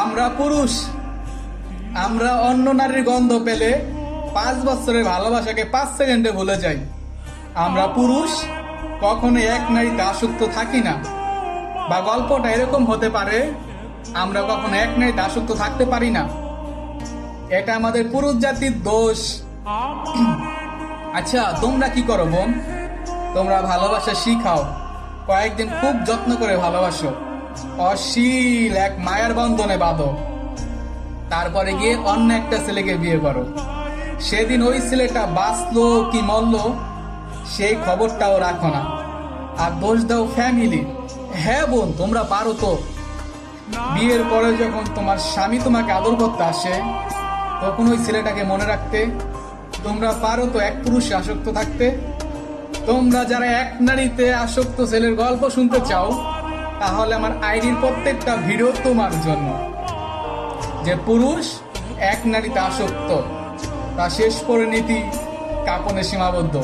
আমরা পুরুষ, আমরা অন্য নারীর গন্ধ পেলে 5 বছরের ভালোবাসাকে 5 সেকেন্ডে ভুলে যাই। আমরা পুরুষ কখনো এক নারীতে আসক্ত থাকি না। বা গল্পটা এরকম হতে পারে, আমরা কখনো এক নারীতে আসক্ত থাকতে পারি না। এটা আমাদের পুরুষ জাতির দোষ। আচ্ছা, তোমরা কি করো বোন? তোমরা ভালোবাসা শিখাও, কয়েকদিন খুব যত্ন করে ভালোবাসো, অশ্লীল এক মায়ার বন্ধনে বাঁধো, তারপরে গিয়ে অন্য একটা ছেলেকে বিয়ে করো। সেদিন ওই ছেলেটা বাঁচলো কি মরলো সেই খবরটাও রাখো না, আর দোষ দাও ফ্যামিলি। হ্যাঁ বোন, তোমরা পারো তো। বিয়ের পরে যখন তোমার স্বামী তোমাকে আদর করতে আসে, তখন ওই ছেলেটাকে মনে রাখতে। তোমরা পারো তো এক পুরুষে আসক্ত থাকতে। তোমরা যারা এক নারীতে আসক্ত ছেলের গল্প শুনতে চাও, তাহলে আমার আইডির প্রত্যেকটা ভিডিও তোমার জন্য। যে পুরুষ এক নারীতে আসক্ত, তা শেষ পরিণতি কাপনে সীমাবদ্ধ।